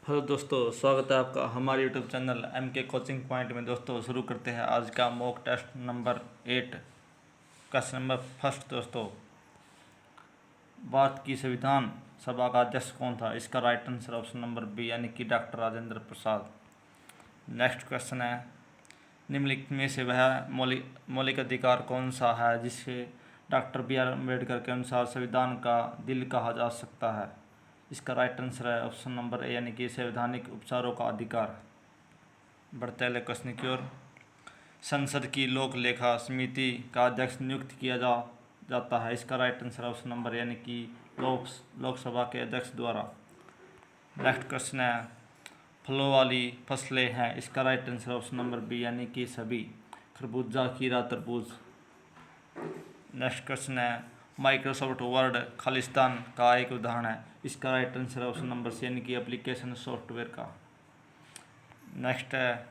Hello दोस्तों, स्वागत है आपका हमारे YouTube channel M K coaching point में। दोस्तों शुरू करते हैं आज का mock test number 8 question number first. दोस्तों, भारत की संविधान सभा का अध्यक्ष कौन था? इसका right answer option number B यानी कि doctor Rajendra Prasad. Next question है, निम्नलिखित में से वह मौलिक अधिकार कौन सा है जिसे डॉक्टर बी आर अम्बेडकर के अनुसार संविधान का दिल कहा जा सकता है? इसका राइट आंसर है ऑप्शन नंबर ए यानी कि संवैधानिक उपचारों का अधिकार। बढ़ते अगले क्वेश्चन की ओर। संसद की लोक लेखा समिति का अध्यक्ष नियुक्त किया जाता है। इसका राइट आंसर ऑप्शन नंबर यानी कि लोकसभा के अध्यक्ष द्वारा। नेक्स्ट क्वेश्चन है, फलों वाली फसलें हैं। इसका right answer option number B यानी कि सभी, खरबूजा, खीरा, तरबूज। नेक्स्ट क्वेश्चन है, माइक्रोसॉफ्ट वर्ड खालिस्तान का एक उदाहरण है। इसका right answer option number C यानी कि एप्लीकेशन सॉफ्टवेयर का। नेक्स्ट है,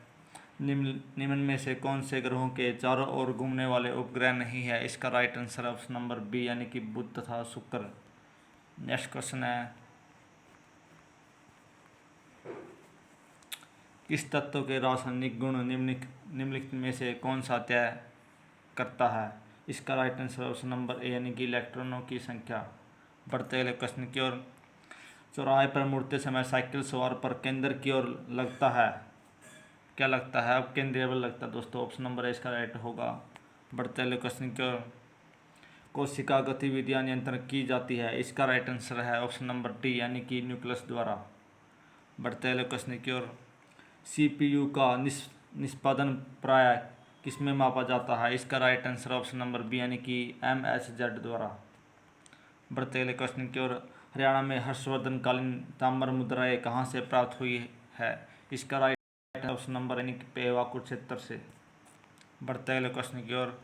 निम्न में से कौन से ग्रहों के चारों ओर घूमने वाले उपग्रह नहीं है? इसका right answer option number B यानी कि बुध तथा शुक्र। नेक्स्ट क्वेश्चन है, किस तत्व के रासायनिक गुण निम्नलिखित में से कौन सा तय करता है? इसका right answer option number A यानी कि इलेक्ट्रॉनों की संख्या। बढ़ते अगले क्वेश्चन की ओर। चौराहे पर मुड़ते समय साइकिल सवार पर केंद्र की ओर लगता है, क्या लगता है? अब केंद्रीय बल लगता है दोस्तों। ऑप्शन नंबर ए इसका राइट होगा। बढ़ते अगले क्वेश्चन की ओर। कोशिका गतिविधियां नियंत्रण की जाती है। इसका राइट आंसर है ऑप्शन नंबर डी यानी कि न्यूक्लियस द्वारा। बढ़ते अगले क्वेश्चन की ओर। सीपीयू का निष्पादन प्राय किसमें मापा जाता है? इसका right answer option number B यानी कि MSZ द्वारा। बढ़ते अगले क्वेश्चन की ओर। हरियाणा में हर्षवर्धन कालीन ताम्र मुद्राएं कहाँ से प्राप्त हुई है? इसका राइट ऑप्शन नंबर यानी कि पेवा कुरुक्षेत्र से। बढ़ते अगले क्वेश्चन की ओर।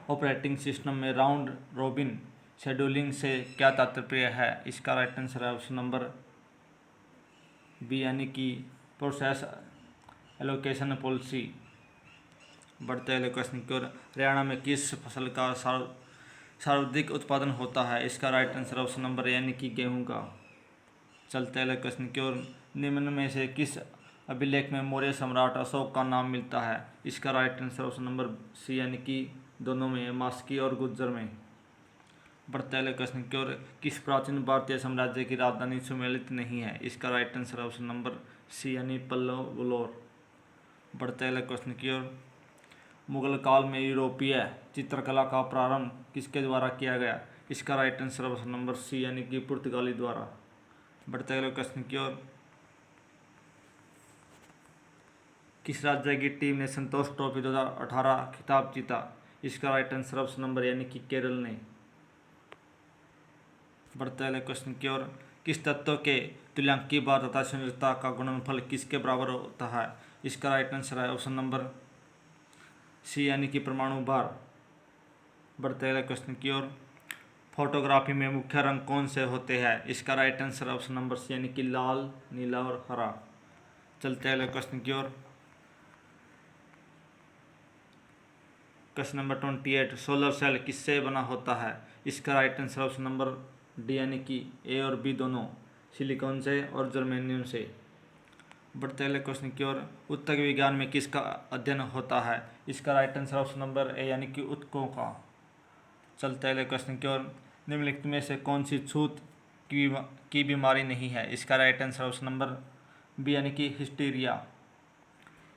ऑपरेटिंग सिस्टम में राउंड रोबिन शेड्यूलिंग से क्या तात्पर्य है? इसका राइट आंसर है ऑप्शन नंबर बी यानी कि प्रोसेस एलोकेशन पॉलिसी। बढ़ते अगले क्वेश्चन की ओर। हरियाणा में किस फसल का सर्वाधिक उत्पादन होता है? इसका राइट आंसर ऑप्शन नंबर यानी कि गेहूं का। चलते अगले क्वेश्चन की ओर। निम्न में से किस अभिलेख में मौर्य सम्राट अशोक का नाम मिलता है? इसका right answer option number C यानी कि दोनों में, मास्की और गुज्जर में। बढ़ते अगले क्वेश्चन की ओर। किस प्राचीन भारतीय साम्राज्य की राजधानी सुमेलित नहीं है? इसका right answer option number C यानी पल्लव वलोर। बढ़ते अगले क्वेश्चन की ओर। मुगल काल में यूरोपीय चित्रकला का प्रारंभ किसके द्वारा किया गया? इसका right answer option number C यानी कि पुर्तगाली द्वारा। बढ़ते अगले क्वेश्चन की ओर। किस राज्य की टीम ने संतोष ट्रॉफी 2018 खिताब जीता? इसका राइट आंसर ऑप्शन नंबर यानी कि केरल ने। बढ़ते अगले क्वेश्चन की ओर। किस तत्व के तुल्यांकी भार तथा संयोजकता का गुणनफल किसके बराबर होता है? इसका राइट आंसर है ऑप्शन नंबर सी यानी कि परमाणु भार। बढ़ते अगले क्वेश्चन की ओर। फोटोग्राफी में मुख्य रंग कौन से होते हैं? इसका right answer option number C यानी कि लाल, नीला और हरा। चलते अगले क्वेश्चन की ओर। Question number 28। सोलर सेल किससे बना होता है? इसका right answer option number D यानी कि ए और बी दोनों, सिलिकॉन से और जर्मेनियम से। बढ़ते अगले क्वेश्चन की ओर। ऊतक विज्ञान में किसका अध्ययन होता है? इसका right answer option number A यानी कि ऊतकों का। चलते अगले क्वेश्चन की ओर। निम्नलिखित में से कौन सी छूत की बीमारी नहीं है? इसका right answer option number B यानी कि हिस्टीरिया।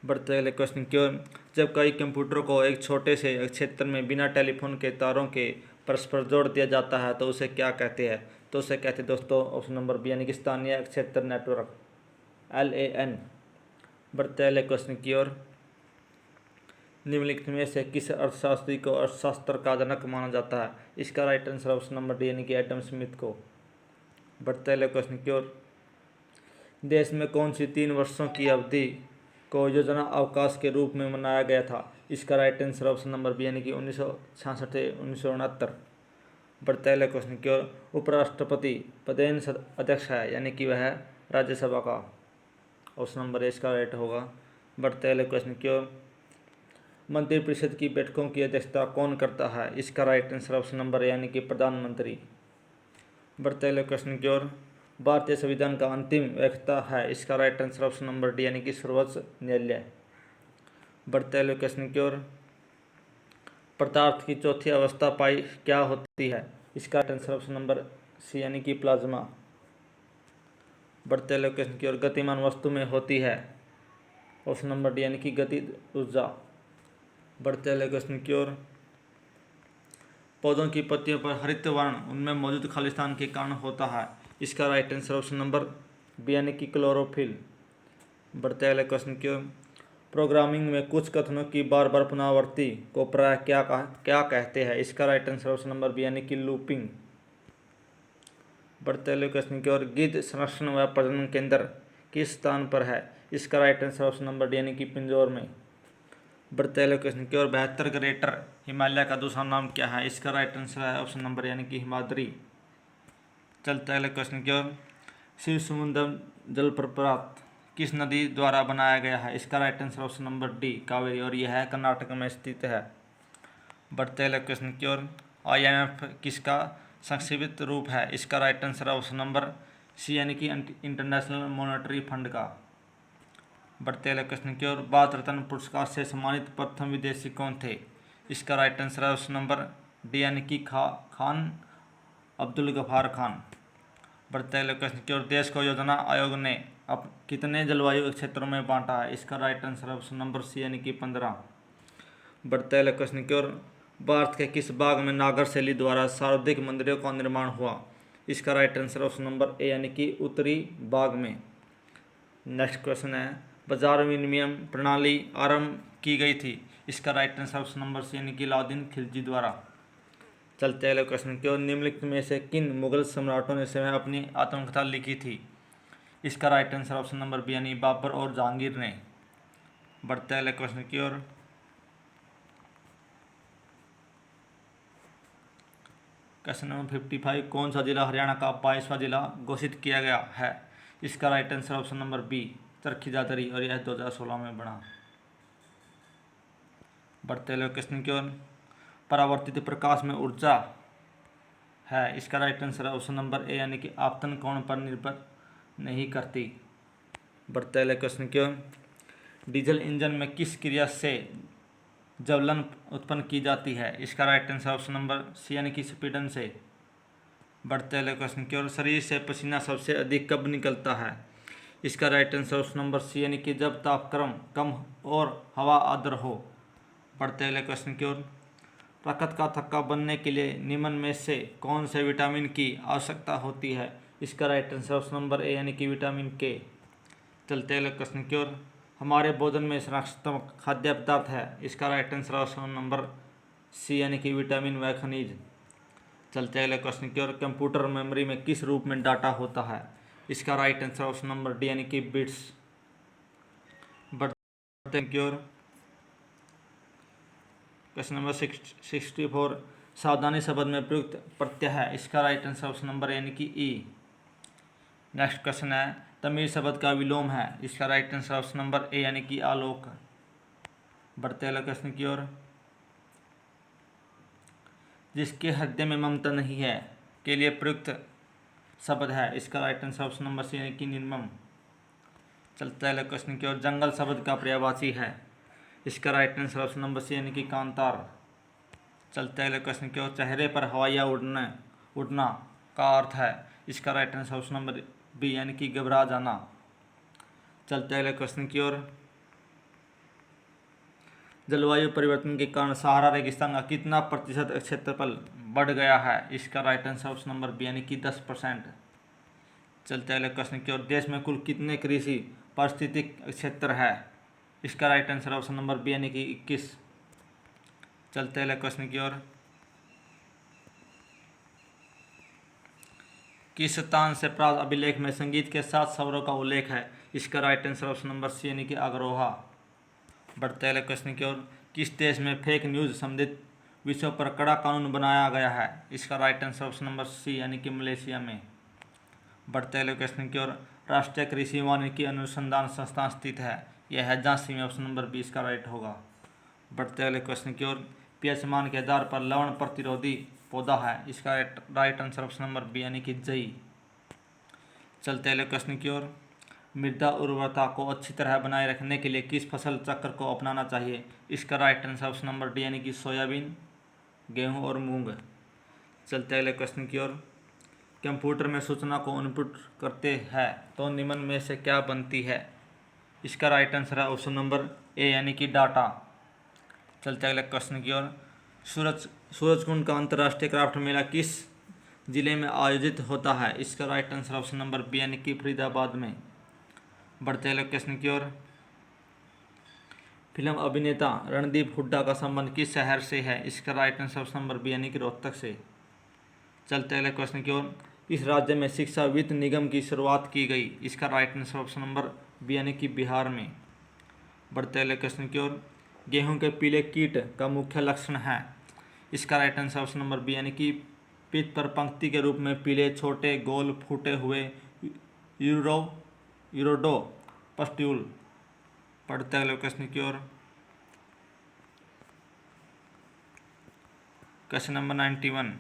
बढ़ते अगले क्वेश्चन की ओर। जब कई कंप्यूटरों को एक छोटे से क्षेत्र में बिना टेलीफोन के तारों के परस्पर जोड़ दिया जाता है तो उसे क्या कहते हैं? तो उसे कहते हैं दोस्तों ऑप्शन नंबर बी यानी कि स्थानीय क्षेत्र नेटवर्क, LAN। बढ़ते अगले क्वेश्चन की ओर। निम्नलिखित में से किस अर्थशास्त्री को अर्थशास्त्र का जनक माना जाता है? इसका right answer option number D यानी कि एडम स्मिथ को। बढ़ते अगले क्वेश्चन की ओर। देश में कौन सी 3 वर्षों की अवधि को योजना अवकाश के रूप में मनाया गया था? इसका right answer option number B यानी कि 1966 से 1969। बढ़ते अगले क्वेश्चन की ओर। उपराष्ट्रपति पदेन अध्यक्ष है यानी कि वह राज्यसभा का। ऑप्शन नंबर ए इसका राइट होगा। बढ़ते अगले क्वेश्चन की ओर। मंत्रिपरिषद की बैठकों की अध्यक्षता कौन करता है? इसका राइट आंसर ऑप्शन नंबर यानी कि प्रधानमंत्री। बढ़ते अगले क्वेश्चन की ओर। भारतीय संविधान का अंतिम व्याख्या है? इसका right answer option number D यानी कि सर्वोच्च न्यायालय। बढ़ते हैं क्वेश्चन की ओर। पदार्थ की चौथी अवस्था पाई क्या होती है? इसका right answer option number C यानी कि प्लाज्मा। बढ़ते हैं क्वेश्चन की ओर। गतिमान वस्तु में होती है? ऑप्शन नंबर डी यानी कि गतिज ऊर्जा। बढ़ते हैं क्वेश्चन की ओर। पौधों की पत्तियों पर हरित वर्ण उनमें मौजूद खालिस्तान के कारण होता है? इसका right answer option number B यानी कि क्लोरोफिल। बढ़ते हैं क्वेश्चन की ओर। प्रोग्रामिंग में कुछ कथनों की बार बार पुनरावृत्ति को प्रायः क्या कहते हैं? इसका right answer option number B यानी कि लूपिंग। बढ़ते हैं क्वेश्चन की ओर। गिद्ध संरक्षण व प्रजनन केंद्र किस स्थान पर है? इसका right answer option number D यानी कि पिंजौर में। बढ़ते हैं क्वेश्चन की ओर। 72 ग्रेटर हिमालय का दूसरा नाम क्या है? इसका राइट आंसर है ऑप्शन नंबर यानी कि हिमाद्री। चलते हैं क्वेश्चन की ओर। शिव समुद्र जलप्रपात किस नदी द्वारा बनाया गया है? इसका right answer option number D Kaveri, और यह है कर्नाटक में स्थित है। बढ़ते हैं क्वेश्चन की ओर। IMF किसका संक्षिप्त रूप है? इसका right answer option number C यानी कि इंटरनेशनल मॉनेटरी फंड का। बढ़ते हैं क्वेश्चन की ओर। भारत रत्न पुरस्कार से सम्मानित प्रथम विदेशी कौन थे? इसका राइट आंसर है ऑप्शन नंबर डी यानी कि खान अब्दुल गफार खान। बढ़ते हैं क्वेश्चन की ओर। देश को योजना आयोग ने अब कितने जलवायु क्षेत्रों में बांटा है? इसका right answer option number C यानी कि 15। बढ़ते हैं क्वेश्चन की ओर। भारत के किस भाग में नागर शैली द्वारा सर्वाधिक मंदिरों का निर्माण हुआ? इसका right answer option number A यानी कि उत्तरी भाग में। नेक्स्ट क्वेश्चन है। बाजार विनिमय प्रणाली आरंभ की गई थी? इसका right answer option number C यानी कि अलाउद्दीन खिलजी द्वारा। चलते हैं क्वेश्चन की ओर। निम्नलिखित में से किन मुगल सम्राटों ने स्वयं अपनी आत्मकथा लिखी थी? इसका right answer option number B यानी बाबर और जहांगीर ने। बढ़ते हैं क्वेश्चन की ओर। Question number 55। कौन सा जिला हरियाणा का 22वां जिला घोषित किया गया है? इसका right answer option number B Charkhi Dadri, और यह 2016 में बना। बढ़ते हैं क्वेश्चन की ओर। परावर्तित प्रकाश में ऊर्जा है? इसका राइट आंसर है ऑप्शन नंबर ए यानी कि आपतन कोण पर निर्भर नहीं करती। बढ़ते हैं क्वेश्चन की ओर। डीजल इंजन में किस क्रिया से ज्वलन उत्पन्न की जाती है? इसका right answer option number C यानी कि स्पीडन से। बढ़ते हैं क्वेश्चन की ओर। शरीर से पसीना सबसे अधिक कब निकलता है? इसका right answer option number C यानी कि जब तापक्रम कम और हवा आर्द्र हो। बढ़ते हैं क्वेश्चन की ओर। प्रकृति का थक्का बनने के लिए निम्न में से कौन से विटामिन की आवश्यकता होती है? इसका right answer option number A यानी कि विटामिन के। चलते हैं क्वेश्चन की ओर। हमारे भोजन में संरक्षित खाद्य पदार्थ है? इसका right answer option number C यानी कि विटामिन व खनिज। चलते हैं क्वेश्चन की ओर। कंप्यूटर मेमोरी में किस रूप में डाटा होता है? इसका right answer option number D यानी कि बिट्स। बढ़ते हैं की ओर। Question number 64। सावधानी शब्द में प्रयुक्त प्रत्यय है? इसका राइट आंसर ऑप्शन नंबर यानी कि ई। नेक्स्ट क्वेश्चन है। तमिल शब्द का विलोम है? इसका right answer option number A यानी कि आलोक। बढ़ते हैं क्वेश्चन की ओर। जिसके हृदय में ममता नहीं है के लिए प्रयुक्त शब्द है? इसका right answer option number C यानी कि निर्मम। चलते हैं क्वेश्चन की ओर। जंगल शब्द का पर्यायवाची है? इसका right answer option number C यानी कि कांतार। चलते हैं क्वेश्चन की ओर। चेहरे पर हवाइया उड़ना का अर्थ है? इसका right answer option number B यानी कि घबरा जाना। चलते हैं क्वेश्चन की ओर। जलवायु परिवर्तन के कारण सहारा रेगिस्तान का कितना प्रतिशत क्षेत्रफल बढ़ गया है? इसका right answer option number B यानी कि 10%। चलते हैं क्वेश्चन की ओर। देश में कुल कितने कृषि पारिस्थितिक क्षेत्र है? इसका right answer option number B यानी कि 21। चलते हैं क्वेश्चन की ओर। किस स्थान से प्राप्त अभिलेख में संगीत के 7 स्वरों का उल्लेख है? इसका right answer option number C यानी कि अग्रोहा। बढ़ते हैं क्वेश्चन की ओर। किस देश में फेक न्यूज संबंधित विषयों पर कड़ा कानून बनाया गया है? इसका right answer option number C यानी कि मलेशिया में। बढ़ते हैं क्वेश्चन की ओर। राष्ट्रीय कृषि वानिकी अनुसंधान संस्थान स्थित है? यह है झांसी में। ऑप्शन नंबर बी इसका राइट होगा। बढ़ते हैं क्वेश्चन की ओर। पीएच मान के आधार पर लवण प्रतिरोधी पौधा है? इसका right answer option number B यानी कि जई। चलते हैं अगले क्वेश्चन की ओर। मृदा उर्वरता को अच्छी तरह बनाए रखने के लिए किस फसल चक्र को अपनाना चाहिए? इसका right answer option number D यानी कि सोयाबीन, गेहूं और मूंग। चलते हैं अगले क्वेश्चन की ओर। कंप्यूटर में सूचना को इनपुट करते हैं तो निम्न में से क्या बनती है? इसका राइट आंसर है ऑप्शन नंबर ए यानी कि डाटा। चलते हैं अगले क्वेश्चन की ओर। सूरजकुंड का अंतर्राष्ट्रीय क्राफ्ट मेला किस जिले में आयोजित होता है? इसका right answer option number B यानी कि फरीदाबाद में। बढ़ते हैं क्वेश्चन की ओर। फिल्म अभिनेता रणदीप हुड्डा का संबंध किस शहर से है? इसका right answer option number B यानी कि रोहतक से। चलते हैं क्वेश्चन की ओर। इस राज्य में शिक्षा वित्त निगम की शुरुआत की गई? इसका right answer option number B यानी कि बिहार में। बढ़ते हैं क्वेश्चन की ओर। गेहूं के पीले कीट का मुख्य लक्षण है? इसका right answer option number B यानी कि पित्त पर पंक्ति के रूप में पीले छोटे गोल फूटे हुए यूरोडो पस्ट्यूल। पढ़ते हैं अगले क्वेश्चन की ओर। क्वेश्चन नंबर 91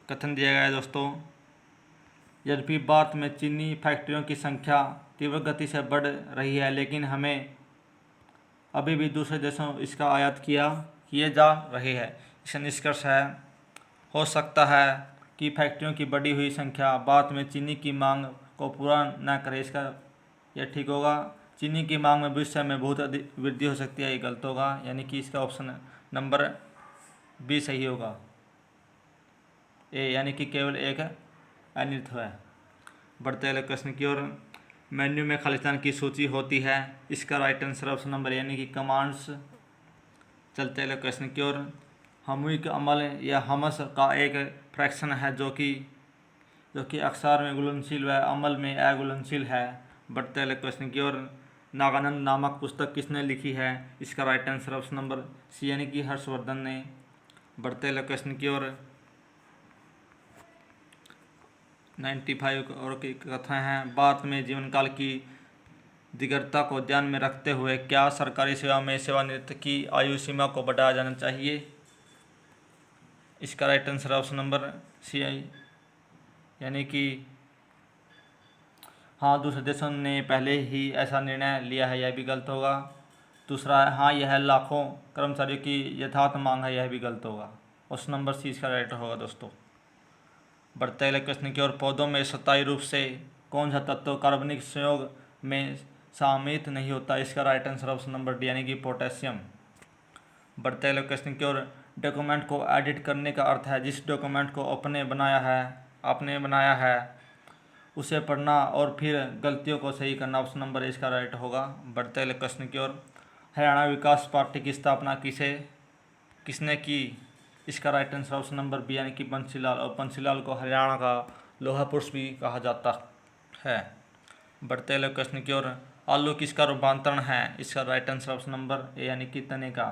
कथन दिया गया है दोस्तों। यद्यपि भारत में चीनी फैक्ट्रियों की संख्या तीव्र गति से बढ़ रही है, लेकिन हमें अभी भी दूसरे देशों इसका आयात किए जा रहे हैं। इसका निष्कर्ष है, हो सकता है कि फैक्ट्रियों की बढ़ी हुई संख्या भारत में चीनी की मांग को पूरा न करे। इसका यह ठीक होगा। चीनी की मांग में भविष्य में बहुत अधिक वृद्धि हो सकती है, ये गलत होगा, यानी कि इसका ऑप्शन नंबर बी सही होगा, ए यानी कि केवल एक अनिर्थ है। बढ़ते अगले क्वेश्चन की ओर। मेन्यू में खालिस्तान की सूची होती है? इसका राइट आंसर ऑप्शन नंबर यानी कि कमांड्स। चलते अगले क्वेश्चन की ओर। सामूहिक अमल या हमस का एक फ्रैक्शन है जो कि अक्षर में घुलनशील व अमल में अघुलनशील है। बढ़ते अगले क्वेश्चन की ओर। नागानंद नामक पुस्तक किसने लिखी है? इसका right answer option number C यानी कि हर्षवर्धन ने। बढ़ते अगले क्वेश्चन की ओर। 95 और की कथन है, भारत में जीवन काल की दीर्घता को ध्यान में रखते हुए क्या सरकारी सेवा में सेवानिवृत्त की आयु सीमा को बढ़ाया जाना चाहिए? इसका right answer option number C यानी कि हाँ, दूसरे देशों ने पहले ही ऐसा निर्णय लिया है, यह भी गलत होगा। दूसरा है हाँ, यह लाखों कर्मचारियों की यथार्थ मांग है, यह भी गलत होगा। ऑप्शन नंबर सी इसका राइट होगा दोस्तों। बढ़ते अगले क्वेश्चन की ओर। पौधों में स्थायी रूप से कौन सा तत्व कार्बनिक संयोग में शामिल नहीं होता? इसका right answer option number D यानी कि पोटेशियम। बढ़ते अगले क्वेश्चन की ओर। डॉक्यूमेंट को एडिट करने का अर्थ है जिस डॉक्यूमेंट को आपने बनाया है उसे पढ़ना और फिर गलतियों को सही करना। ऑप्शन नंबर इसका राइट होगा। बढ़ते अगले क्वेश्चन की ओर। हरियाणा विकास पार्टी की स्थापना किसने की? इसका right answer option number B यानी कि बंसीलाल, और बंसीलाल को हरियाणा का लोहा पुरुष भी कहा जाता है। बढ़ते अगले क्वेश्चन की ओर। आलू किसका रूपांतरण है? इसका right answer option number A यानी कि तने का।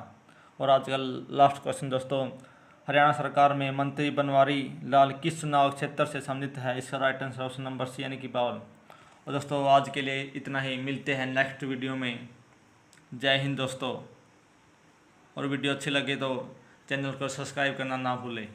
और आज का लास्ट क्वेश्चन दोस्तों। हरियाणा सरकार में मंत्री बनवारी लाल किस चुनाव क्षेत्र से संबंधित है? इसका right answer option number C यानी कि बावल। और दोस्तों आज के लिए इतना ही, मिलते हैं नेक्स्ट वीडियो में। जय हिंद दोस्तों। और वीडियो अच्छी लगे तो चैनल को सब्सक्राइब करना ना भूलें।